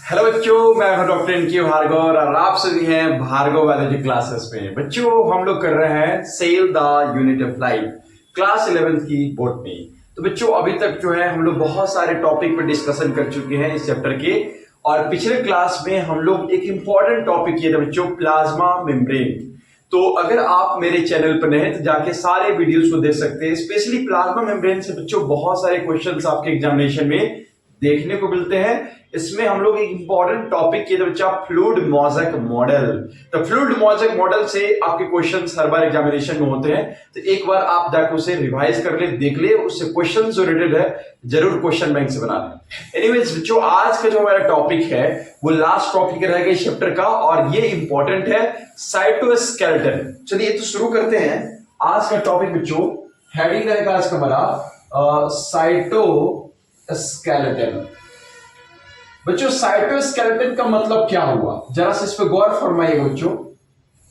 Hello बच्चों, मैं हूं डॉक्टर इनके भार्गव और आप सभी हैं भार्गव बायोलॉजी क्लासेस में। बच्चों, हम लोग कर रहे हैं cell the unit of life class 11th की बोटनी। तो बच्चों, अभी तक जो है हम लोग बहुत सारे टॉपिक पर डिस्कशन कर चुके हैं इस चैप्टर के। और पिछले क्लास में हम लोग एक इंपॉर्टेंट टॉपिक किया था बच्चों, प्लाज्मा मेम्ब्रेन। तो अगर आप मेरे चैनल पर नए हैं तो जाके सारे वीडियोस को देख सकते हैं। स्पेशली प्लाज्मा मेम्ब्रेन से बच्चों बहुत सारे क्वेश्चंस आपके एग्जामिनेशन में देखने को मिलते हैं। इसमें हम लोग एक इंपॉर्टेंट टॉपिक किए थे बच्चा, फ्लूइड मोज़ेक मॉडल। तो फ्लूइड मोज़ेक मॉडल से आपके क्वेश्चंस हर बार एग्जामिनेशन में होते हैं, तो एक बार आप जाकर उसे रिवाइज कर ले, देख ले, उससे क्वेश्चन जो रिलेटेड है जरूर क्वेश्चन बैंक से बना लें। एनीवेज बच्चों, आज का जो हमारा टॉपिक है वो लास्ट टॉपिक रहेगा इस चैप्टर का, और ये इंपॉर्टेंट है, साइटोस्केलेटन। चलिए तो शुरू करते हैं आज का टॉपिक बच्चों। हेडिंग रहेगा आज का हमारा साइटोस्केलेटन। बच्चों, साइटोस्केलेटन का मतलब क्या हुआ, जरा से इस पे गौर फरमाइए बच्चों।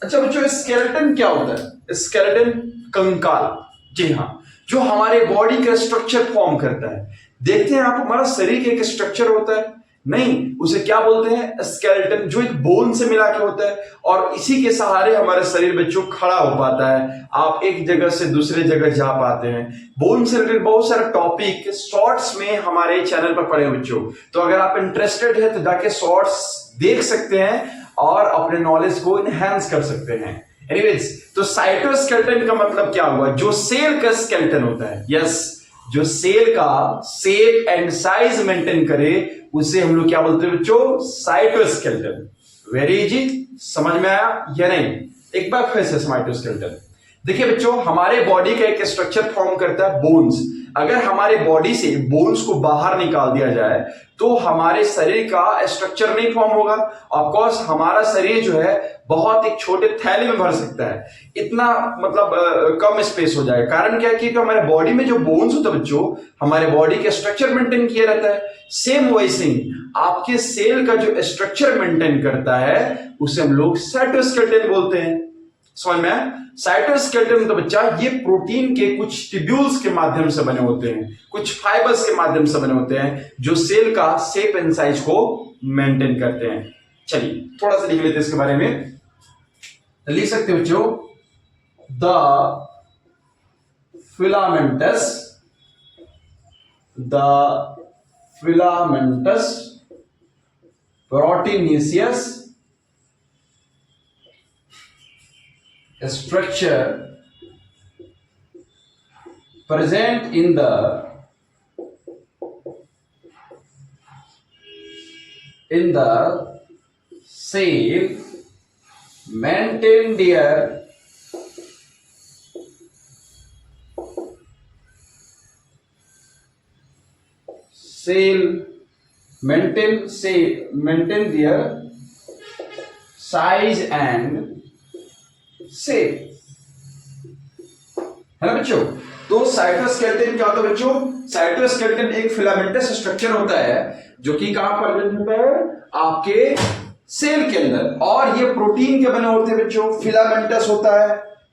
अच्छा बच्चों, स्केलेटन क्या होता है? स्केलेटन कंकाल, जी हाँ, जो हमारे बॉडी का स्ट्रक्चर फॉर्म करता है। देखते हैं आप, हमारा शरीर एक स्ट्रक्चर होता है, नहीं, उसे क्या बोलते हैं? स्केलेटन, जो एक बोन से मिला के होता है, और इसी के सहारे हमारा शरीर बच्चों खड़ा हो पाता है। आप एक जगह से दूसरे जगह जा पाते हैं। बोन से रिलेटेड बहुत सारा टॉपिक शॉर्ट्स में हमारे चैनल पर पड़े बच्चों, तो अगर आप इंटरेस्टेड है तो जाके शॉर्ट्स देख सकते हैं और अपने नॉलेज को इनहेंस कर सकते हैं। एनीवेज, तो साइटोस्केलेटन का मतलब क्या हुआ? जो सेल का स्केलेटन होता है, यस, जो सेल का शेप एंड साइज मेंटेन करे, उसे हम लोग क्या बोलते हैं बच्चों? साइटोस्केलेटन। वेरी इजी, समझ में आया या नहीं? एक बार फिर से साइटोस्केलेटन देखिए बच्चों, हमारे बॉडी का एक स्ट्रक्चर फॉर्म करता है बोन्स। अगर हमारे बॉडी से बोन्स को बाहर निकाल दिया जाए तो हमारे शरीर का स्ट्रक्चर नहीं फॉर्म होगा। ऑफकोर्स हमारा शरीर जो है बहुत एक छोटे थैले में भर सकता है, इतना मतलब कम स्पेस हो जाएगा। कारण क्या है कि हमारे बॉडी में जो बोन्स होता है बच्चों, हमारे बॉडी का स्ट्रक्चर मेंटेन किया रहता है। सेम वैसे ही आपके सेल का जो स्ट्रक्चर मेंटेन करता है उसे हम लोग साइटोस्केलेटन बोलते हैं। समझ में? साइटोस्केलेटन तो बच्चा ये प्रोटीन के कुछ ट्यूब्यूल्स के माध्यम से बने होते हैं, कुछ फाइबर्स के माध्यम से बने होते हैं, जो सेल का शेप एंड साइज को मेंटेन करते हैं। चलिए थोड़ा सा लिख लेते हैं इसके बारे में। लिख सकते हो बच्चों, the filamentous proteinaceous structure present in the cell maintain their size and shape, है ना बच्चों? तो साइटोस्केलेटन क्या होता है बच्चों? साइटोस्केलेटन एक फिलामेंटस स्ट्रक्चर होता है जो कि कहां पर प्रेजेंट होता है? आपके सेल के अंदर। और ये प्रोटीन के बने होते हैं बच्चों, फिलामेंटस होता है,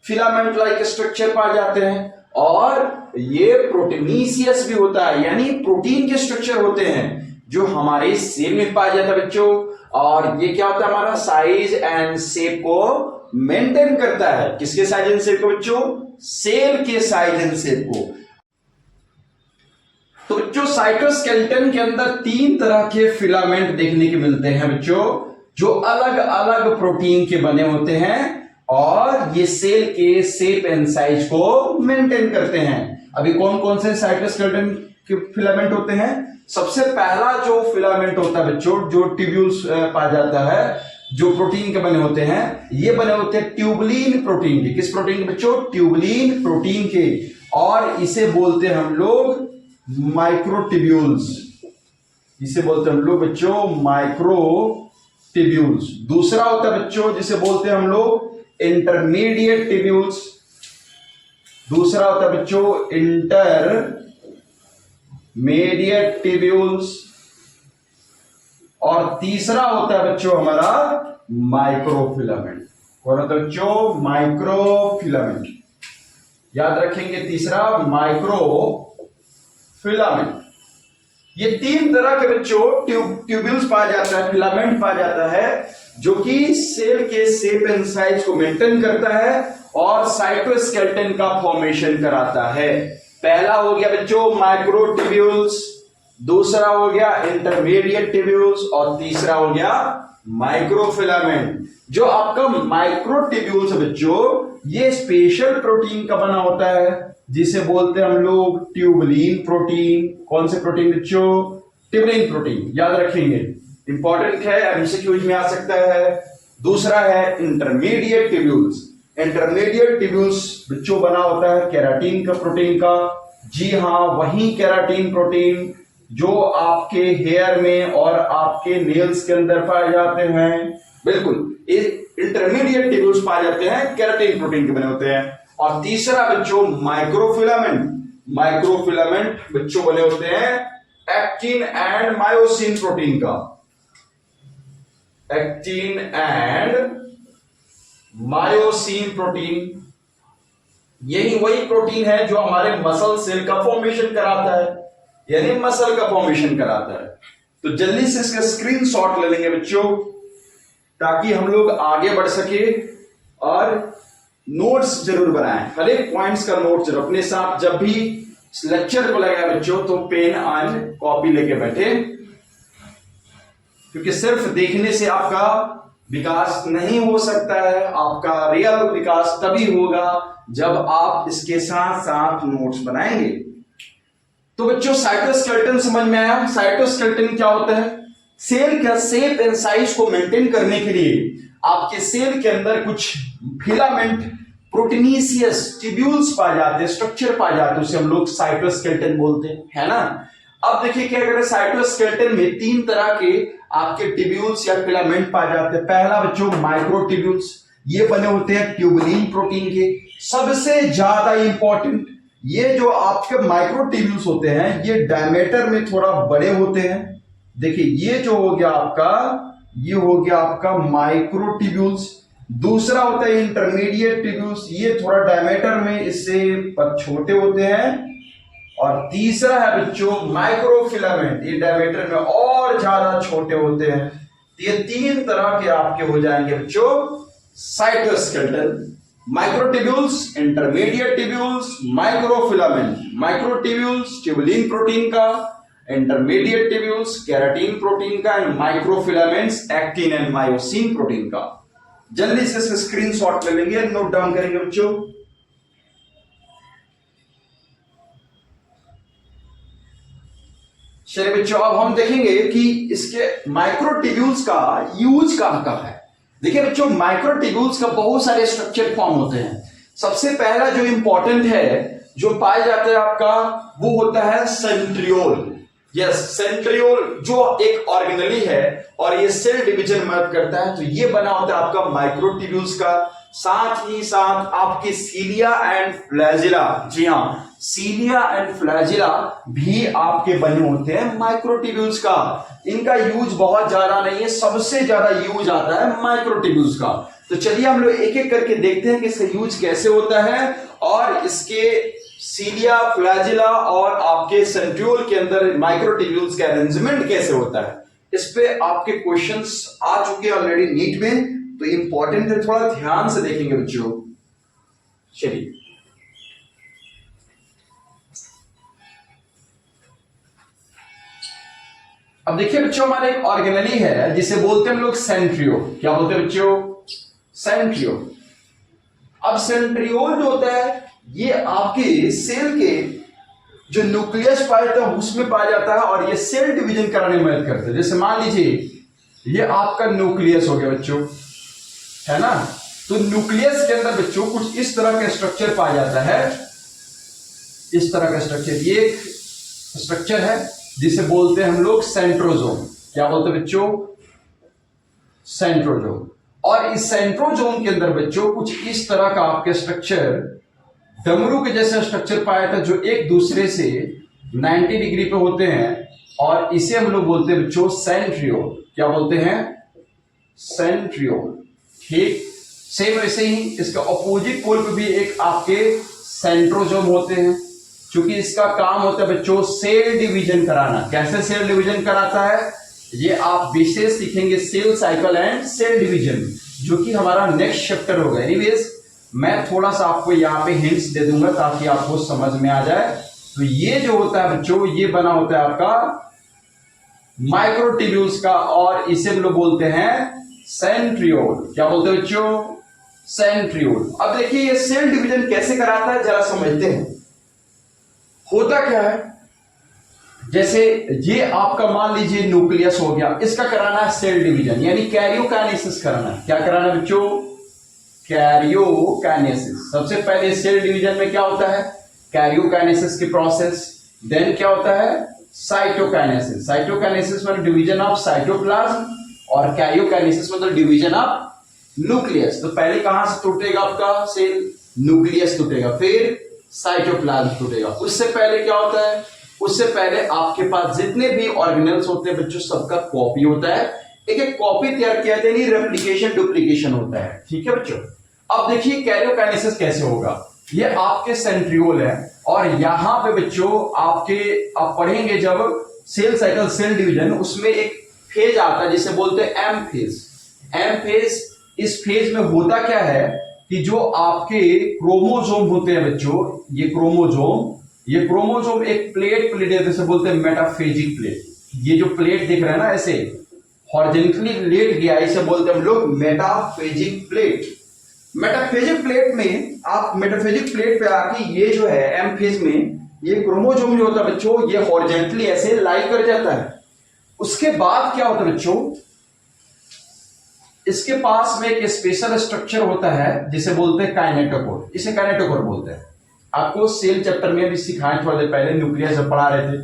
फिलामेंट लाइक स्ट्रक्चर पाए जाते हैं, और ये प्रोटीनीसियस भी होता है, यानी प्रोटीन के स्ट्रक्चर होते हैं जो हमारे सेल में पाया जाता है बच्चों। और ये क्या होता है? हमारा साइज एंड शेप को मेंटेन करता है। किसके साइज एंड शेप को बच्चों? सेल के साइज एंड शेप को। तो बच्चों, साइटोस्केलेटन के अंदर 3 तरह के फिलामेंट देखने के मिलते हैं बच्चों, जो अलग अलग प्रोटीन के बने होते हैं, और ये सेल के शेप एंड साइज को मेंटेन करते हैं। अभी कौन कौन से साइटोस्केलेटन के फिलामेंट होते हैं? सबसे पहला जो फिलामेंट होता है बच्चों, जो ट्यूब्यूल्स पाया जाता है, जो प्रोटीन के बने होते हैं, ये बने होते हैं ट्यूबुलिन प्रोटीन के। किस प्रोटीन के बच्चों? ट्यूबुलिन प्रोटीन के। और इसे बोलते हैं हम लोग माइक्रोट्यूब्यूल्स। इसे बोलते हैं हम लोग बच्चों माइक्रोट्यूब्यूल्स। दूसरा होता है बच्चों जिसे बोलते हैं हम लोग इंटरमीडिएट ट्यूब्यूल्स। दूसरा होता है बच्चों इंटरमीडिएट ट्यूब्यूल्स। और तीसरा होता है बच्चों हमारा माइक्रोफिलामेंट। कौन होता है बच्चों? माइक्रोफिलामेंट। याद रखेंगे, तीसरा माइक्रोफिलामेंट। ये तीन तरह के बच्चों ट्यूब्यूल्स पाया जाता है, फिलामेंट पाया जाता है, जो कि सेल के शेप एंड साइज को मेंटेन करता है और साइटोस्केलेटन का फॉर्मेशन कराता है। पहला हो गया बच्चों माइक्रोट्यूब्यूल्स, दूसरा हो गया इंटरमीडिएट ट्यूब्यूल्स और तीसरा हो गया माइक्रोफिलामेंट। जो आपका माइक्रोट्यूब्यूल्स है बच्चों, ये स्पेशल प्रोटीन का बना होता है जिसे बोलते हैं हम लोग ट्यूबुलिन प्रोटीन। कौन से प्रोटीन बच्चों? ट्यूबुलिन प्रोटीन, याद रखेंगे, इंपॉर्टेंट है, एमसीक्यूज में आ सकता है। दूसरा है इंटरमीडिएट ट्यूब्यूल्स। इंटरमीडिएट ट्यूब्यूल्स बच्चों बना होता है केराटिन का, प्रोटीन का। जी हाँ, वही केराटिन प्रोटीन जो आपके हेयर में और आपके नेल्स के अंदर पाए जाते हैं। बिल्कुल, इंटरमीडिएट ट्यूब्यूल्स पाए जाते हैं, केराटिन प्रोटीन के बने होते हैं। और तीसरा बच्चों माइक्रोफिलामेंट। माइक्रोफिलामेंट बच्चों बने होते हैं एक्टिन एंड मायोसिन प्रोटीन का। एक्टिन एंड मायोसिन प्रोटीन, यही वही प्रोटीन है जो हमारे मसल सेल का फॉर्मेशन कराता है, यानी मसल का फॉर्मेशन कराता है। तो जल्दी से इसका स्क्रीनशॉट ले लेंगे बच्चों, ताकि हम लोग आगे बढ़ सके और नोट्स जरूर बनाएं। हर एक पॉइंट्स का नोट जरूर अपने साथ, जब भी लेक्चर को लगाए बच्चों तो पेन एंड कॉपी लेके बैठे, क्योंकि सिर्फ देखने से आपका विकास नहीं हो सकता है। आपका रियल विकास तभी होगा जब आप इसके साथ साथ नोट्स बनाएंगे। तो बच्चों साइटोस्केलेटन समझ में आया? साइटोस्केलेटन क्या होता है? सेल का शेप एंड साइज को मेंटेन करने के लिए आपके सेल के अंदर कुछ फिलामेंट, प्रोटीनिशियस ट्यूब्यूल्स पाए जाते हैं, स्ट्रक्चर पाए जाते हैं, उसे हम लोग साइटोस्केलेटन बोलते हैं, है ना। अब देखिए क्या करें, साइटोस्केलेटन में तीन तरह के आपके ट्यूब्यूल्स या फिलामेंट पाए जाते हैं। पहला बच्चों माइक्रोट्यूब्यूल्स, ये बने होते हैं ट्यूबुलिन प्रोटीन के। सबसे ज्यादा इंपॉर्टेंट, ये जो आपके माइक्रोट्यूब्यूल्स होते हैं ये डायमीटर में थोड़ा बड़े होते हैं। देखिए ये जो हो गया आपका, ये हो गया आपका माइक्रोट्यूब्यूल्स। दूसरा होता है इंटरमीडिएट ट्यूब्यूल्स, ये थोड़ा डायमीटर में इससे छोटे होते हैं। और तीसरा है बच्चों माइक्रोफिलामेंट, ये डायमीटर में और ज्यादा छोटे होते हैं। ये तीन तरह के आपके हो जाएंगे बच्चों cytoskeleton. Microtubules, intermediate tubules, microfilament. Microtubules tubulin protein का, इंटरमीडिएट ट्यूब्यूल्स केराटिन प्रोटीन का, and microfilaments actin and myosin protein का। जल्दी से इसका स्क्रीनशॉट ले लेंगे, नोट डाउन करेंगे बच्चों। चलिए बच्चों, अब हम देखेंगे कि इसके माइक्रोट्यूब्यूल्स का यूज कहां है। देखिए बच्चों, माइक्रोट्यूब्यूल्स का बहुत सारे स्ट्रक्चर फॉर्म होते हैं। सबसे पहला जो इंपॉर्टेंट है, जो पाया जाता है आपका, वो होता है सेंट्रियोल। यस, सेंट्रियोल जो एक ऑर्गेनेली है और ये सेल डिवीजन मदद करता है। तो ये बना होता है आपका माइक्रोट्यूब्यूल्स का। साथ ही साथ आपके सीलिया एंड फ्लैजिला, जी हाँ, सीलिया एंड फ्लैजिला भी आपके बने होते हैं माइक्रोट्यूब्यूल्स का। इनका यूज बहुत ज्यादा नहीं है, सबसे ज्यादा यूज आता है माइक्रोट्यूब्यूल्स का। तो चलिए हम लोग एक एक करके देखते हैं कि इसका यूज कैसे होता है और इसके सीलिया, फ्लैजिला और आपके सेंट्रियोल के अंदर माइक्रोट्यूब्यूल्स का अरेंजमेंट कैसे होता है। इस पे आपके क्वेश्चंस आ चुके हैं ऑलरेडी नीट में, तो इंपॉर्टेंट है, थोड़ा ध्यान से देखेंगे बच्चों। चलिए अब देखिए बच्चों, हमारा एक ऑर्गेनेली है जिसे बोलते हैं हम लोग सेंट्रियोल। क्या बोलते हैं बच्चों? सेंट्रियोल। अब सेंट्रियोल जो होता है ये आपके सेल के जो न्यूक्लियस पाया जाता है उसमें पाया जाता है और ये सेल डिवीजन कराने में मदद करते हैं। जैसे मान लीजिए ये आपका न्यूक्लियस हो गया बच्चों, है ना। तो न्यूक्लियस के अंदर बच्चों कुछ इस तरह का स्ट्रक्चर पाया जाता है, इस तरह का स्ट्रक्चर। ये एक स्ट्रक्चर है जिसे बोलते हैं हम लोग सेंट्रोजोम। क्या बोलते हैं बच्चों? सेंट्रोजोम। और इस सेंट्रोजोम के अंदर बच्चों कुछ इस तरह का आपके स्ट्रक्चर, डमरू के जैसे स्ट्रक्चर पाया था जो एक दूसरे से 90 डिग्री पे होते हैं, और इसे हम लोग बोलते हैं बच्चों सेंट्रियोल। क्या बोलते हैं? सेंट्रियोल। ठीक, सेम वैसे ही इसका अपोजिट पोल पे भी एक आपके सेंट्रोजोम होते हैं। क्योंकि इसका काम होता है बच्चों सेल डिवीजन कराना। कैसे सेल डिवीजन कराता है ये आप विशेष सीखेंगे cell cycle and cell division, जो कि हमारा नेक्स्ट चैप्टर होगा। एनीवेज मैं थोड़ा सा आपको यहाँ पे हिंट्स दे दूंगा ताकि आपको समझ में आ जाए। तो ये जो होता है बच्चों ये बना होता है आपका माइक्रोट्यूब्यूल्स का, और इसे हम लोग बोलते हैं सेंट्रियोल। क्या बोलते हैं बच्चों? सेंट्रियोल। अब देखिए ये सेल डिवीजन कैसे कराता है जरा समझते हैं। होता क्या है, जैसे ये आपका मान लीजिए न्यूक्लियस हो गया, इसका कराना है सेल डिवीजन यानी कैरियोकाइनेसिस कराना है। क्या कराना है बच्चों? कैरियोकाइनेसिस। सबसे पहले सेल डिवीजन में क्या होता है? कैरियोकाइनेसिस की प्रोसेस। देन क्या होता है? साइटोकाइनेसिस। साइटोकाइनेसिस मतलब डिवीजन ऑफ साइटोप्लाज्म, और कैरियोकाइनेसिस मतलब डिवीजन ऑफ न्यूक्लियस। तो पहले कहां से टूटेगा आपका सेल? न्यूक्लियस टूटेगा, फिर साइटोप्लाज्म टूटेगा। उससे पहले क्या होता है? उससे पहले आपके पास जितने भी ऑर्गेनेल्स होते हैं बच्चों सबका कॉपी होता है। एक एक कॉपी तैयार किया जाता है, रेप्लिकेशन डुप्लीकेशन होता है। ठीक है बच्चों। अब देखिए कैरियोकाइनेसिस कैसे होगा। ये आपके सेंट्रियोल है, और यहां पे बच्चों आपके आप पढ़ेंगे जब सेल साइकिल सेल डिवीजन, उसमें एक फेज आता है जिसे बोलते हैं एम फेज। एम फेज, इस फेज में होता क्या है कि जो आपके क्रोमोसोम होते हैं बच्चों, ये क्रोमोसोम एक प्लेट है जिसे बोलते हैं मेटाफेजिक प्लेट। ये जो प्लेट दिख रहा है ना ऐसे हॉरिजॉन्टली लेट गया, इसे बोलते हैं हम लोग मेटाफेजिक प्लेट। मेटाफेजिक प्लेट में आप मेटाफेजिक प्लेट पे आके ये जो है एम फेज में ये क्रोमोसोम जो होता है बच्चों ये हॉरिजॉन्टली ऐसे लाई कर जाता है। उसके बाद क्या होता है बच्चों, इसके पास में एक स्पेशल स्ट्रक्चर होता है जिसे बोलते हैं काइनेटोकोर। इसे काइनेटोकोर बोलते हैं। आपको सेल चैप्टर में भी सिखाए थोड़ा देर पहले, न्यूक्लियस जब पढ़ा रहे थे।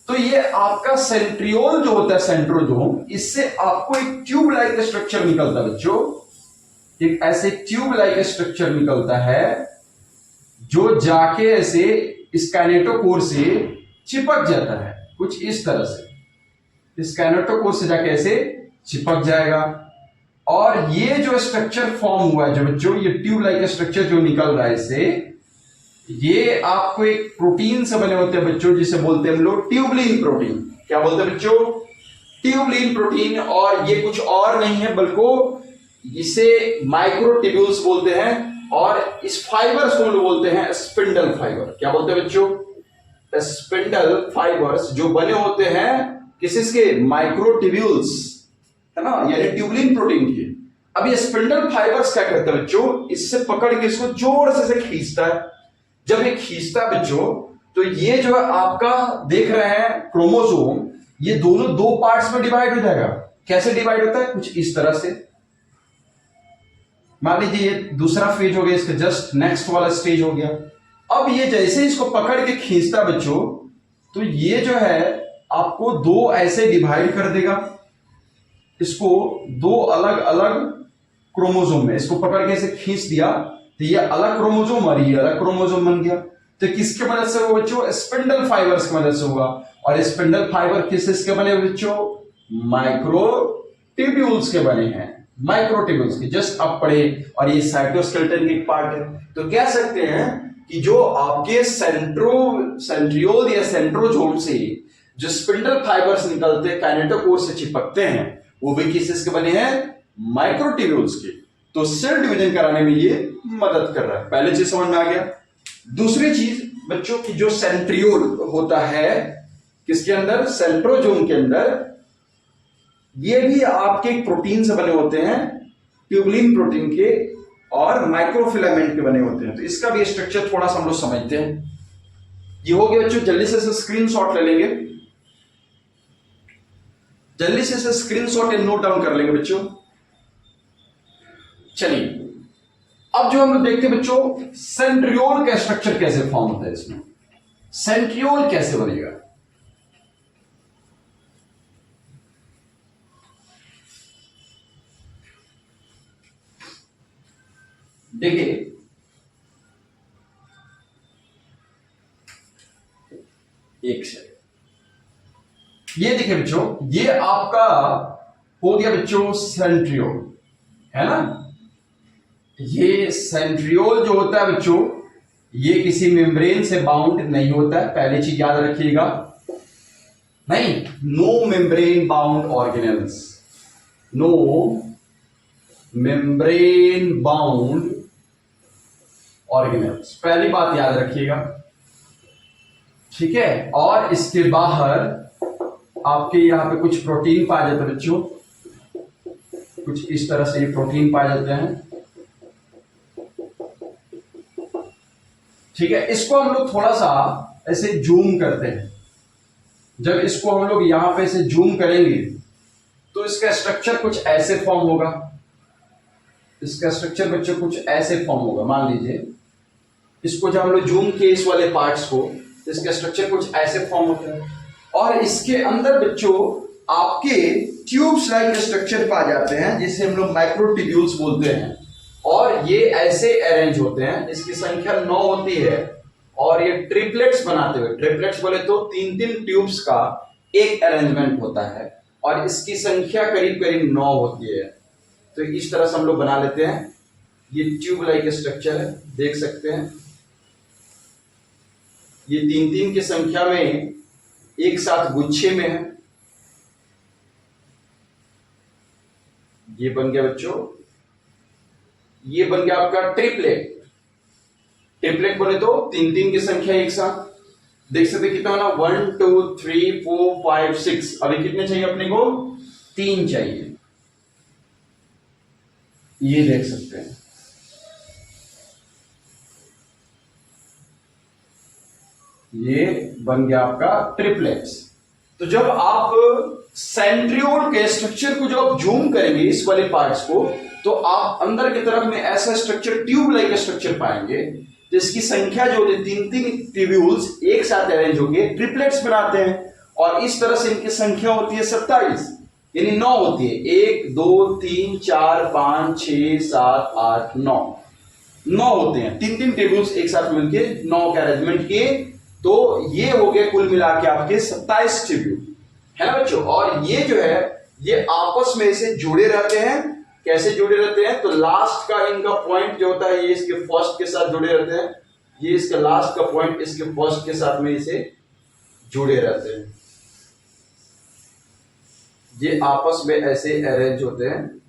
तो ये आपका सेंट्रियोल जो होता है सेंट्रोजोम, इससे आपको एक ट्यूब लाइक स्ट्रक्चर निकलता है बच्चों। एक ऐसे ट्यूब लाइक स्ट्रक्चर निकलता है जो जाके ऐसे इस काइनेटोकोर से चिपक जाता है, कुछ इस तरह से इस काइनेटोकोर से जाके ऐसे चिपक जाएगा। और ये जो स्ट्रक्चर फॉर्म हुआ है जो बच्चों, ये ट्यूब लाइक स्ट्रक्चर जो निकल रहा है इससे, ये आपको एक प्रोटीन से बने होते हैं बच्चों जिसे बोलते हैं हम लोग ट्यूबलिन प्रोटीन। क्या बोलते हैं बच्चों? Tubulin protein. और ये कुछ और नहीं है बल्कि इसे माइक्रोट्यूब्यूल्स बोलते हैं, और इस फाइबर्स को बोलते हैं स्पिंडल फाइबर। क्या बोलते हैं बच्चों? स्पिंडल फाइबर्स, जो बने होते हैं किसके? माइक्रोट्यूब्यूल्स, है ना, यानी ट्यूबलिन प्रोटीन की। अब ये स्पिंडल फाइबर्स क्या करते हैं बच्चों, इससे पकड़ के इसको जोर से खींचता है। जब ये खींचता है बच्चों तो ये जो है आपका देख रहे हैं क्रोमोसोम, ये दोनों दो पार्ट्स में डिवाइड हो जाएगा। कैसे डिवाइड होता है? कुछ इस तरह से। मान लीजिए ये दूसरा फेज हो गया, इसका जस्ट नेक्स्ट वाला स्टेज हो गया। अब ये जैसे इसको पकड़ के खींचता है बच्चों, तो ये जो है आपको दो ऐसे डिवाइड कर देगा, इसको दो अलग अलग क्रोमोसोम में इसको पकड़ के ऐसे खींच दिया, तो ये अलग क्रोमोसोम और ये अलग क्रोमोसोम बन गया। तो किसके मदद से हुआ बच्चों? स्पिंडल फाइबर्स की मदद से हुआ। और स्पिंडल फाइबर किसके बने बच्चों? माइक्रोट्यूब्यूल्स के बने हैं, माइक्रोट्यूब्यूल्स के। जस्ट अब पढ़े, और ये साइटोस्केलेटन की एक पार्ट है। तो कह सकते हैं कि जो आपके सेंट्रियोल या सेंट्रोजोम से जो स्पिंडल फाइबर्स निकलते हैं काइनेटोकोर से चिपकते हैं, वो भी किसके बने हैं? माइक्रोट्यूब्यूल्स के। तो सेल डिवीजन कराने में ये मदद कर रहा है। पहले चीज समझ में आ गया। दूसरी चीज बच्चों की जो सेंट्रियोल होता है किसके अंदर? सेंट्रोजोम के अंदर। ये भी आपके प्रोटीन से बने होते हैं, ट्यूबलिन प्रोटीन के और माइक्रोफिलामेंट के बने होते हैं। तो इसका भी स्ट्रक्चर थोड़ा सा हम लोग समझते हैं। ये हो गया बच्चों, जल्दी से स्क्रीनशॉट ले लेंगे, जल्दी से स्क्रीनशॉट या नोट डाउन कर लेंगे बच्चों। चलिए अब जो हम लोग देखते हैं बच्चों, सेंट्रियोल का स्ट्रक्चर कैसे फॉर्म होता है। इसमें सेंट्रियोल कैसे बनेगा? देखिए एक सेकंड, ये देखिए बच्चों, ये आपका हो गया बच्चों सेंट्रियोल, है ना। ये सेंट्रियोल जो होता है बच्चों, ये किसी मेम्ब्रेन से बाउंड नहीं होता है, पहली चीज याद रखिएगा। नहीं, no membrane bound organelles, no membrane bound organelles, पहली बात याद रखिएगा, ठीक है। और इसके बाहर आपके यहां पे कुछ प्रोटीन पाए जाते हैं बच्चों, कुछ इस तरह से ये प्रोटीन पाए जाते हैं, ठीक है। इसको हम लोग थोड़ा सा ऐसे जूम करते हैं। जब इसको हम लोग यहां पे ऐसे जूम करेंगे तो इसका स्ट्रक्चर कुछ ऐसे फॉर्म होगा, इसका स्ट्रक्चर बच्चों कुछ ऐसे फॉर्म होगा। मान लीजिए इसको जब हम लोग जूम किए इस वाले पार्ट्स को, तो इसका स्ट्रक्चर कुछ ऐसे फॉर्म होता है, और इसके अंदर बच्चों आपके ट्यूब्स लाइक स्ट्रक्चर पा जाते हैं, जिसे हम लोग माइक्रोट्यूब्यूल्स बोलते हैं। और ये ऐसे अरेंज होते हैं, इसकी संख्या 9 होती है, और ये ट्रिपलेट्स बनाते हुए, ट्रिपलेट्स बोले तो 3-3 ट्यूब्स का एक अरेंजमेंट होता है, और इसकी संख्या करीब करीब 9 होती है। तो इस तरह से हम लोग बना लेते हैं। ये ट्यूब लाइक स्ट्रक्चर है, देख सकते हैं। ये 3-3 की संख्या में एक साथ गुच्छे में है। ये बन गया बच्चों, ये बन गया आपका ट्रिपलेट। ट्रिपलेट बोले तो 3-3 की संख्या एक साथ, देख सकते कितना होना, 1 2 3 4 5 6। अभी कितने चाहिए अपने को? 3 चाहिए, ये देख सकते हैं। ये बन गया आपका ट्रिपलेट्स। तो जब आप सेंट्रियोल के स्ट्रक्चर को जब जूम करेंगे इस वाले पार्ट्स को, तो आप अंदर की तरफ में ऐसा स्ट्रक्चर, ट्यूब लाइक स्ट्रक्चर पाएंगे, जिसकी संख्या जो होती है 3-3 ट्यूब्यूल्स एक साथ अरेंज होंगे, ट्रिपलेट्स बनाते हैं। और इस तरह से इनकी संख्या होती है 27, यानी 9 होती है। 1 2 3 4 5 6 7 8 9 होते हैं। 3-3 ट्यूब्यूल्स एक साथ मिलके 9 के अरेंजमेंट किए, तो ये हो गए कुल मिला के आपके 27 ट्यूब्यूल, है ना बच्चों। और ये जो है ये आपस में से जुड़े रहते हैं। कैसे जुड़े रहते हैं? तो लास्ट का इनका पॉइंट जो होता है ये इसके फर्स्ट के साथ जुड़े रहते हैं, ये इसका लास्ट का पॉइंट इसके फर्स्ट के साथ में इसे जुड़े रहते हैं। ये आपस में ऐसे अरेंज होते हैं,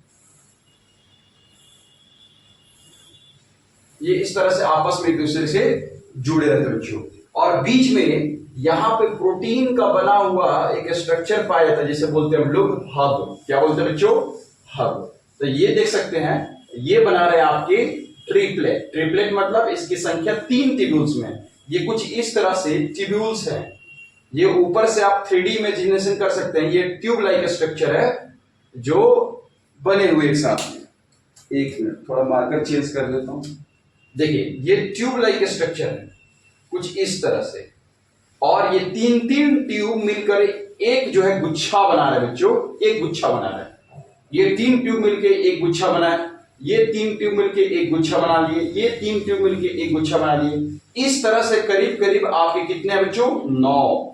ये इस तरह से आपस में एक दूसरे से जुड़े रहते हैं बच्चों। और बीच में यहां पे प्रोटीन का बना हुआ एक स्ट्रक्चर पाया जाता है, जिसे बोलते हैं हम लोग हब। क्या बोलते हैं बच्चों? हब। तो ये देख सकते हैं, ये बना रहे हैं आपके ट्रिपलेट। ट्रिपलेट मतलब इसकी संख्या 3 ट्यूब्यूल्स में, ये कुछ इस तरह से ट्यूब्यूल्स हैं। ये ऊपर से आप 3D इमेजिनेशन कर सकते हैं। ये ट्यूब लाइक स्ट्रक्चर है जो बने हुए एक साथ में। एक मिनट, थोड़ा मार्कर चेंज कर देता हूं। देखिए ये ट्यूब लाइक स्ट्रक्चर है कुछ इस तरह से, और ये 3-3 ट्यूब मिलकर एक जो है गुच्छा बना रहे बच्चों, एक गुच्छा बना रहे हैं। ये 3 ट्यूब मिलके एक गुच्छा बना है, ये 3 ट्यूब मिलके एक गुच्छा बना लिए, ये 3 ट्यूब मिलके एक गुच्छा बना लिए। इस तरह से करीब करीब आपके कितने हैं बच्चों? 9।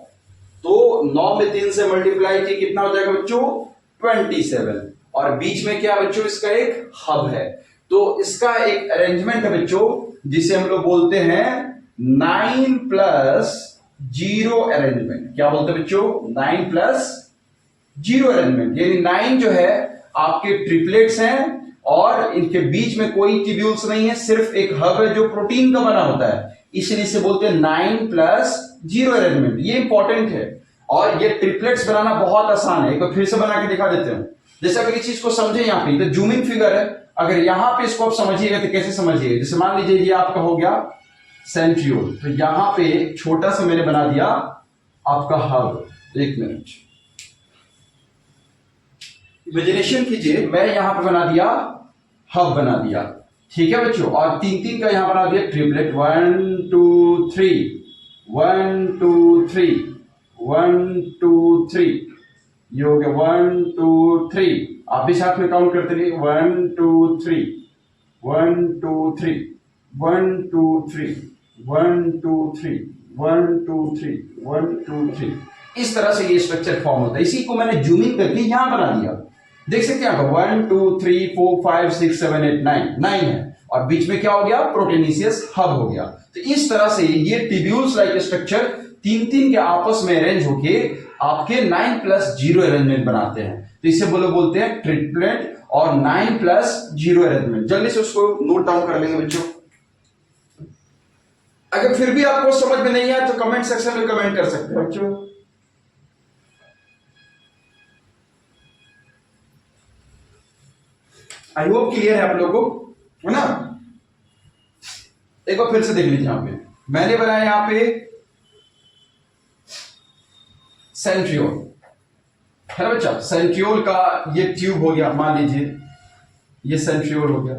तो 9 में 3 से मल्टीप्लाई किए कितना हो जाएगा बच्चों? 27। और बीच में क्या बच्चों? इसका एक हब है। तो इसका एक अरेंजमेंट है बच्चों, जिसे हम लोग बोलते हैं 9+0 अरेंजमेंट। क्या बोलते हैं बच्चों? 9+0 अरेंजमेंट। यानी 9 जो है आपके ट्रिपलेट्स हैं, और इनके बीच में कोई ट्यूब्यूल्स नहीं है, सिर्फ एक हब है जो प्रोटीन का बना होता है, इसलिए इसे बोलते हैं 9+0 अरेंजमेंट। ये इंपॉर्टेंट है, और ये ट्रिपलेट्स बनाना बहुत आसान है। एक बार फिर से बना के दिखा देते हैं। जैसे अगर इस चीज को समझे, यहाँ पे तो जूमिंग फिगर है, अगर यहां पे इसको आप समझिएगा तो कैसे समझिएगा? जैसे मान लीजिए ये आपका हो गया सेंट्रियोल, तो यहां पे छोटा सा मैंने बना दिया आपका हब। एक मिनट इमेजिनेशन कीजिए, मैं यहां पे बना दिया हब, बना दिया, ठीक है बच्चों। और 3-3 का यहां बना दिया ट्रिपलेट, 1 2 3 1 2 3 1 2 3, ये हो गया 1 2 3। आप भी साथ में काउंट करते रहिए, 1 2 3 1 2 3 1 2 3 1 2 3 1 2 3 1 2 3। इस तरह से ये स्ट्रक्चर फॉर्म होता है। इसी को मैंने जूमिंग करके यहां बना दिया, देख सकते हैं आप 1 2 3 4 5 6 7 8 9 है। और बीच में क्या हो गया, प्रोटीनेशियस हब हो गया। तो इस तरह से ये टिब्यूल्स लाइक स्ट्रक्चर तीन तीन के आपस में अरेंज होके आपके 9+0 अरेंजमेंट बनाते हैं। तो इसे बोलते हैं ट्रिपलेट और 9+0 अरेंजमेंट। जल्दी से उसको नोट डाउन कर लेंगे बच्चों। अगर फिर भी आपको समझ में नहीं आया तो कमेंट सेक्शन में कमेंट कर सकते हैं बच्चों। आई होप क्लियर है आप लोगों को, है ना। एक बार फिर से देख लीजिए, यहां पे मैंने बनाया यहां पे सेंट्रियोल, है ना बच्चा। सेंट्रियोल का ये ट्यूब हो गया, मान लीजिए ये सेंट्रियोल हो गया।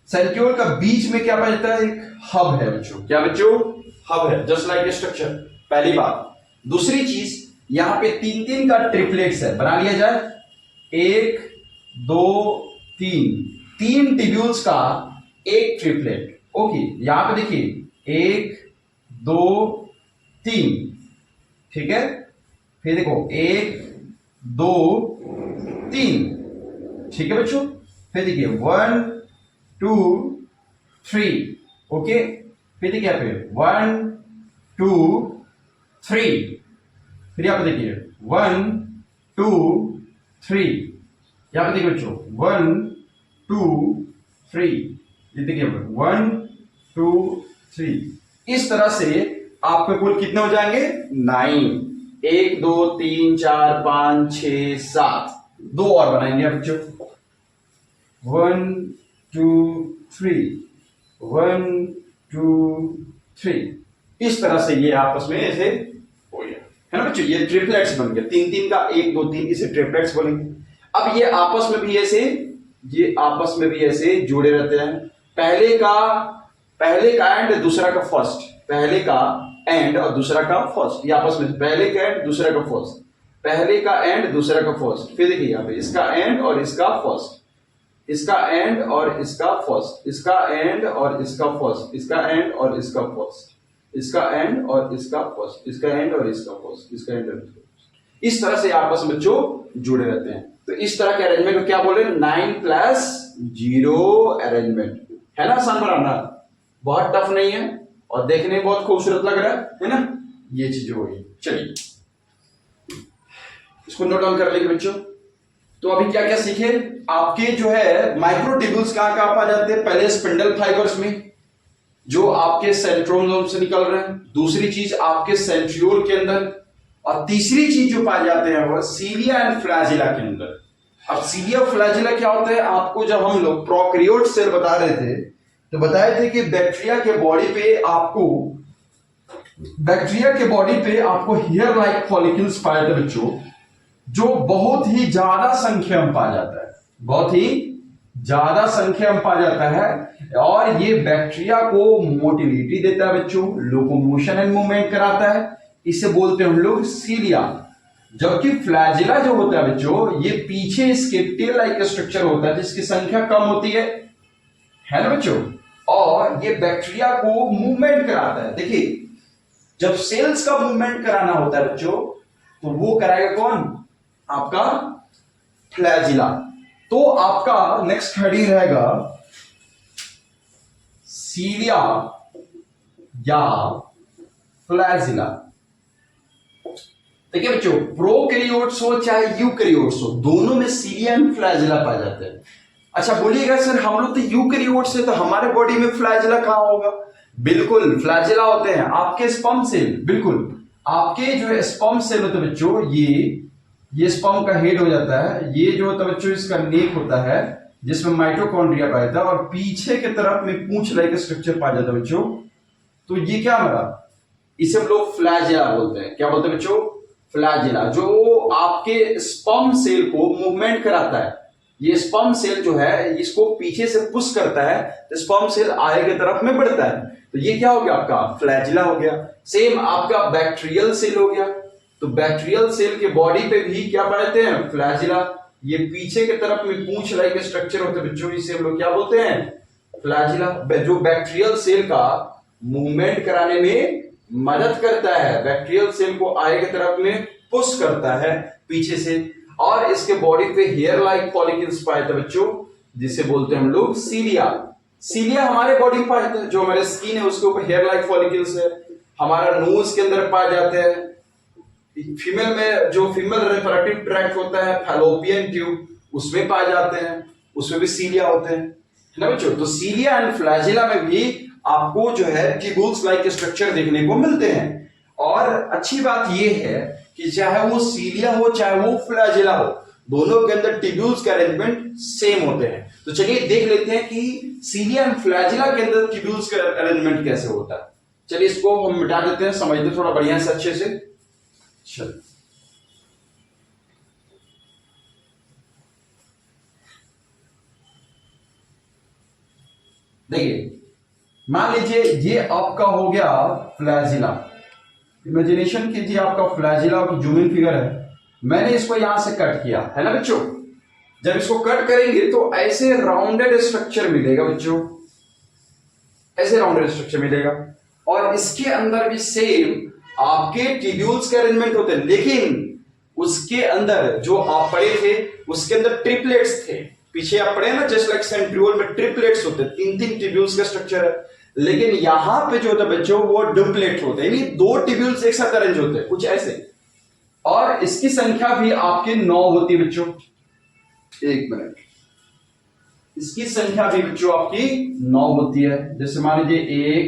सेंट्रियोल का बीच में क्या पाया जाता है, एक हब है बच्चों। क्या बच्चों, हब है, जस्ट लाइक स्ट्रक्चर। पहली बात। दूसरी चीज, यहां पे तीन तीन का ट्रिपलेट्स है, बना लिया जाए। 1 2 3, तीन टिब्यूल्स का एक ट्रिपलेट। ओके, यहां पे देखिए 1 2 3, ठीक है। फिर देखो 1 2 3, ठीक है बच्चों। फिर देखिए 1 2 3, ओके। फिर देखिए यहाँ पे 1 2 3, फिर यहाँ पे देखिए 1 2 3, यहाँ पे देखिए बच्चों 1 2 3, ये देखिए 1 2 3। इस तरह से आपके कुल कितने हो जाएंगे, 9। 1 2 3 4 5 6 7, दो और बनाएंगे बच्चों। 1 2 3, 1 2 3। इस तरह से ये आपस में ऐसे हो गया, है ना बच्चों। ये ट्रिपलेट्स बन गया, तीन तीन का 1 2 3, इसे ट्रिपलेट्स बोलेंगे। अब ये आपस में भी ऐसे, ये आपस में भी ऐसे जुड़े रहते हैं। पहले का एंड दूसरा का फर्स्ट, पहले का एंड और दूसरा का फर्स्ट, ये आपस में पहले का एंड दूसरा का फर्स्ट, पहले का एंड दूसरा का फर्स्ट। फिर देखिए यहाँ पे इसका एंड और इसका फर्स्ट, इसका एंड और इसका फर्स्ट, इसका एंड और इसका फर्स्ट, इसका एंड और इसका फर्स्ट, इसका एंड और इसका फर्स्ट, इसका एंड और इसका फर्स्ट, इसका एंड और इसका फर्स्ट। इस तरह से आपस में जो जुड़े रहते हैं। तो इस तरह के अरेंजमेंट को क्या बोले, 9+0 अरेंजमेंट। है ना आसान बनाना, बहुत टफ नहीं है और देखने में बहुत खूबसूरत लग रहा है ना। ये चीज होगी। चलिए इसको नोट डाउन कर लेंगे बच्चों। तो अभी क्या क्या सीखे, आपके जो है माइक्रोट्यूब्यूल्स कहां कहां पा जाते हैं। पहले स्पिंडल फाइबर्स में जो आपके सेंट्रोसोम से निकल रहे हैं, दूसरी चीज आपके सेंट्रियोल के अंदर, और तीसरी चीज जो पाए जाते हैं वो सीलिया एंड फ्लैजिला के अंदर। अब सीलिया फ्लैजिला क्या होता है, आपको जब हम लोग प्रोकैरियोट सेल बता रहे थे तो बताए थे कि बैक्टीरिया के बॉडी पे आपको हेयर लाइक फॉलिकल्स पाए थे बच्चों, जो बहुत ही ज्यादा संख्या में पाया जाता है, बहुत ही ज्यादा संख्या में पाया जाता है। और ये बैक्टीरिया को मोटिलिटी देता है बच्चों, लोकोमोशन एंड मूवमेंट कराता है, इसे बोलते हैं हम लोग सीलिया। जबकि फ्लैजिला जो होता है बच्चों, ये पीछे इसके टेल लाइक स्ट्रक्चर होता है जिसकी संख्या कम होती है ना बच्चों, और ये बैक्टीरिया को मूवमेंट कराता है। देखिए जब सेल्स का मूवमेंट कराना होता है बच्चों, तो वो कराएगा कौन, आपका फ्लैजिला। तो आपका नेक्स्ट हेडिंग रहेगा सीलिया या फ्लैजिला। देखिए बच्चों, प्रोकैरियोट्स हो चाहे यूकैरियोट्स हो, दोनों में सीलिया एंड फ्लैजिला पाए जाते हैं। अच्छा बोलिएगा सर हम लोग तो यूकैरियोट्स है, तो हमारे बॉडी में फ्लैजिला कहां होगा। बिल्कुल फ्लैजिला होते हैं आपके स्पर्म सेल, बिल्कुल आपके जो स्पर्म सेल होते हैं बच्चों, ये स्पर्म का हेड हो जाता है। ये जो होता है बच्चों इसका नेक होता है जिसमें माइटोकॉन्ड्रिया पाया जाता है, और पीछे की तरफ में पूंछ लाइक स्ट्रक्चर पाया जाता है बच्चों। तो ये क्या हमारा, इसे हम लोग फ्लैजिला बोलते हैं। क्या बोलते हैं बच्चों, फ्लैजिला, जो आपके स्पर्म सेल को मूवमेंट कराता है। ये स्पर्म सेल जो है इसको पीछे से पुश करता है, तो स्पर्म सेल आगे की तरफ में बढ़ता है। तो ये क्या हो गया, आपका फ्लैजिला हो गया। सेम आपका बैक्टीरियल सेल हो गया, तो बैक्टीरियल सेल के बॉडी पे भी क्या पाते हैं, फ्लैजिला। ये पीछे की तरफ में पूंछ लाइक स्ट्रक्चर होते हैं बच्चों, इसे हम लोग क्या बोलते हैं, फ्लैजिला। जो बैक्टीरियल सेल का मूवमेंट कराने में मदद करता है, बैक्टीरियल सेल को आगे की तरफ में पुश करता है पीछे से। और इसके बॉडी पे हेयर लाइक फॉलिकल्स पाए थे बच्चों, जिसे बोलते हैं हम लोग सीलिया। सीलिया हमारे बॉडी में पाए जाते हैं, जो हमारे स्किन है उसके ऊपर हेयर लाइक फॉलिकल्स है, हमारा नोज के अंदर पाए जाते हैं। फीमेल में जो फीमेल रिप्रोडक्टिव ट्रैक्ट होता है, फैलोपियन ट्यूब, उसमें पाए जाते हैं, उसमें भी सीलिया होते हैं, है ना बच्चों। तो सीलिया एंड फ्लैजिला में भी आपको जो है ट्यूब्यूल्स लाइक स्ट्रक्चर देखने को मिलते हैं। और अच्छी बात यह है कि चाहे वो सीलिया हो चाहे वो फ्लैजिला हो, दोनों के अंदर ट्यूब्यूल्स का अरेंजमेंट सेम होते हैं। तो चलिए देख लेते हैं कि सीलिया एंड फ्लैजिला के अंदर ट्यूब्यूल्स का अरेंजमेंट कैसे होता है। चलिए इसको हम मिटा देते हैं, समझते थोड़ा बढ़िया से अच्छे से। चलिए देखिए, मान लीजिए ये आपका हो गया फ्लैजिला। इमेजिनेशन कीजिए आपका फ्लैजिला की जूमिंग फिगर है, मैंने इसको यहां से कट किया है ना बच्चों। जब इसको कट करेंगे तो ऐसे राउंडेड स्ट्रक्चर मिलेगा बच्चों, ऐसे राउंडेड स्ट्रक्चर मिलेगा। और इसके अंदर भी सेम आपके ट्यूब्यूल्स के अरेंजमेंट होते हैं, लेकिन उसके अंदर जो आप पढ़े थे उसके अंदर ट्रिपलेट्स थे। पीछे आप पढ़े ना, जस्ट लाइक सेंट्रियोल में ट्रिपलेट्स होते हैं, 3-3 ट्यूब्यूल्स का स्ट्रक्चर है। लेकिन यहां पे जो होता है बच्चों वो डुप्लेट होते हैं, यानी 2 ट्यूब्यूल्स एक साथ अरेंज होते हैं, कुछ ऐसे। और इसकी संख्या भी आपके 9 होती है बच्चों। एक मिनट, इसकी संख्या भी बच्चों आपकी 9 होती है। जैसे मान लीजिए 1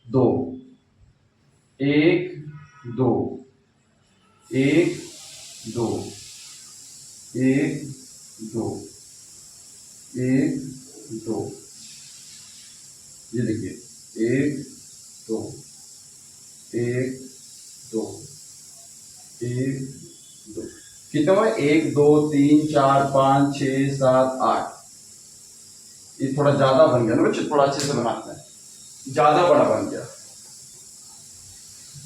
2 1 2 1 2 1 2 1 2, ये देखिए 1 2 1 2 1 2, कितना हुआ? 1 2 3 4 5 6 7 8। ये थोड़ा ज्यादा बन गया ना बच्चे, थोड़ा अच्छे से बनाते हैं, ज्यादा बड़ा बन गया,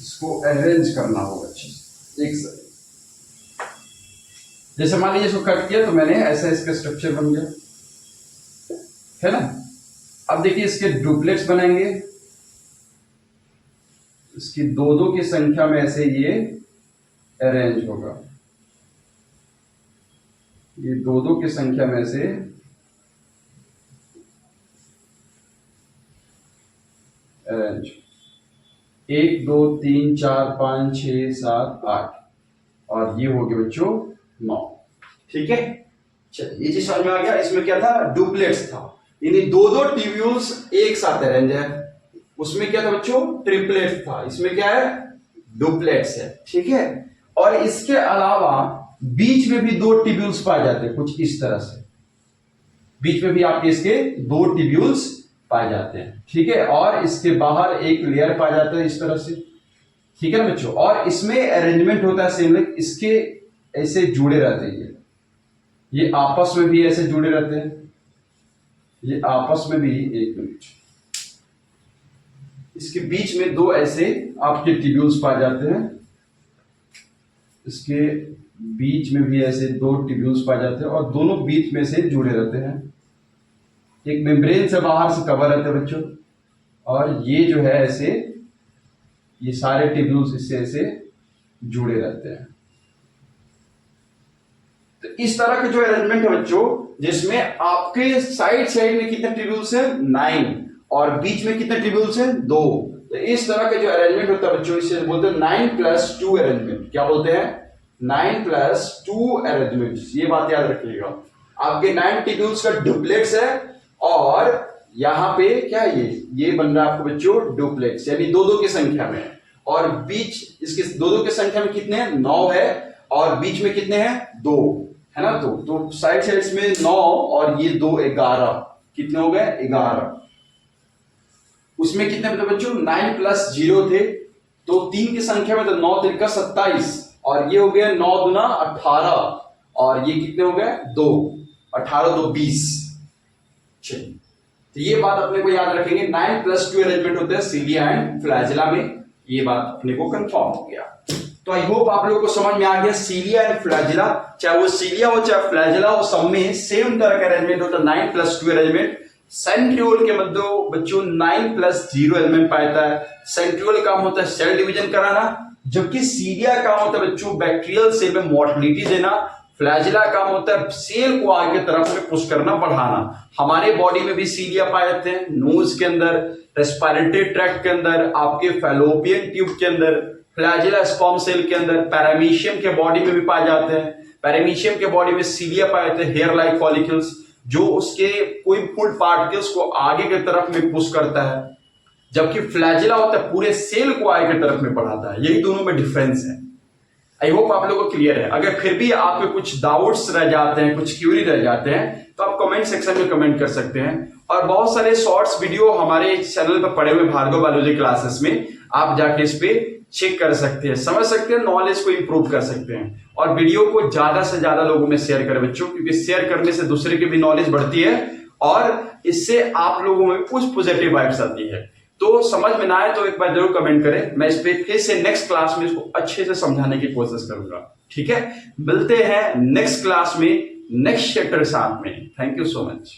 इसको अरेंज करना होगा अच्छे से। एक सेकंड, जैसे मान लीजिए इसको कट किया तो मैंने ऐसा इसका स्ट्रक्चर बन गया, है ना। अब देखिए इसके डुप्लेट्स बनाएंगे, इसकी 2-2 की संख्या में ऐसे ये अरेंज होगा, ये 2-2 की संख्या में से अरेंज 1 2 3 4 5 6 7 8, और ये हो गया बच्चों 9। ठीक है, चलिए ये चीज समझ में आ गया। इसमें क्या था? डुप्लेट्स था, यानी 2-2 ट्यूब्यूल्स एक साथ अरेंज है। उसमें क्या था बच्चों? ट्रिपलेट्स था। इसमें क्या है? डुप्लेट्स है। ठीक है, और इसके अलावा बीच में भी 2 ट्यूब्यूल्स पाए जाते हैं, कुछ इस तरह से। बीच में भी आपके इसके 2 ट्यूब्यूल्स पाए जाते हैं। ठीक है, और इसके बाहर एक लेयर पाया जाता है इस तरह से। ठीक है ना बच्चों, और इसमें अरेंजमेंट होता है सेम, लाइक इसके ऐसे जुड़े रहते हैं, ये आपस में भी ऐसे जुड़े रहते हैं, ये आपस में भी। एक मिनट, इसके बीच में 2 ऐसे आपके ट्यूब्यूल्स पाए जाते हैं, इसके बीच में भी ऐसे 2 ट्यूब्यूल्स पाए जाते हैं, और दोनों बीच में से जुड़े रहते हैं, एक मेम्ब्रेन से बाहर से कवर रहते हैं बच्चों। और ये जो है ऐसे, ये सारे ट्यूब्यूल्स इससे ऐसे जुड़े रहते हैं। तो इस तरह का जो अरेंजमेंट है बच्चों, जिसमें आपके साइड साइड में कितने ट्यूब्यूल्स हैं? 9, और बीच में कितने ट्यूब्यूल्स हैं? 2। तो इस तरह का जो अरेंजमेंट होता है बच्चों, इसे बोलते हैं 9+2 अरेंजमेंट। क्या बोलते हैं? 9+2 अरेंजमेंट। ये बात याद रखिएगा, आपके 9 ट्यूब्यूल्स का डुप्लेट्स है, और यहां पे क्या है? ये बन रहा है आपको बच्चों डुप्लेट्स, यानी 2-2 की संख्या में। और बीच इसके 2-2 की संख्या में कितने हैं? 9 है, और बीच में कितने हैं? 2 है ना। तो साइड साइड्स में 9 और ये 2 11, कितने हो गए? 11। उसमें कितने मतलब बच्चों? 9+0 थे, तो 3 की संख्या में तो 9 3 27, और ये हो गया 9 दूना 18, और ये कितने हो गए? 2, 18 2 20। चलिए, तो ये बात अपने को याद रखेंगे, 9+2 अरेंजमेंट होता है सीलिया एंड फ्लैजिला में। ये बात अपने को कंफर्म हो गया। तो आई होप आप लोगों को समझ में आ गया, सीलिया एंड फ्लैजिला, चाहे वो सीलिया हो चाहे फ्लैजिला हो, सब में सेम तरह का अरेंजमेंट होता है, 9+2 अरेंजमेंट। सेंट्रियोल के मध्य बच्चों 9+0 एलिमेंट पाता है। सेंट्रियोल काम होता है सेल डिवीजन कराना, जबकि सीलिया काम होता है बच्चों बैक्टीरियल सेल में मोटिलिटी देना, फ्लैजिला काम होता है सेल को आगे की तरफ में पुश करना, बढ़ाना। हमारे बॉडी में भी सीलिया पाए जाते हैं, नोज के अंदर, रेस्पिरेटरी ट्रैक्ट के अंदर, आपके फैलोपियन ट्यूब के अंदर, फ्लैजिला स्पर्म सेल के अंदर, पैरामीशियम के बॉडी में भी पाए जाते हैं। पैरामीशियम के बॉडी में सीलिया पाए जाते हैं, हेयर लाइक फॉलिकल्स, जो उसके कोई फूड पार्टिकल्स को आगे की तरफ में पुश करता है, जबकि फ्लैजिला होता है पूरे सेल को आगे की तरफ में बढ़ाता है। यही दोनों में डिफरेंस है। आई होप आप लोगों को क्लियर है। अगर फिर भी आपके कुछ डाउट्स रह जाते हैं, कुछ क्यूरी रह जाते हैं, तो आप कमेंट सेक्शन में कमेंट कर सकते हैं। और बहुत सारे शॉर्ट्स वीडियो हमारे चैनल पर पड़े हुए भार्गव बायोलॉजी क्लासेस में, आप जाके इस पे चेक कर सकते हैं, समझ सकते हैं, नॉलेज को इंप्रूव कर सकते हैं। और वीडियो को ज्यादा से ज्यादा लोगों में शेयर करें बच्चों, क्योंकि शेयर करने से दूसरे की भी नॉलेज बढ़ती है और इससे आप लोगों में कुछ पॉजिटिव वाइब्स आती है। तो समझ में ना आए तो एक बार जरूर कमेंट करें, मैं इस पे फिर से नेक्स्ट क्लास में इसको अच्छे से समझाने की कोशिश करूंगा। ठीक है, मिलते हैं नेक्स्ट क्लास में नेक्स्ट चैप्टर के साथ में। Thank you so much.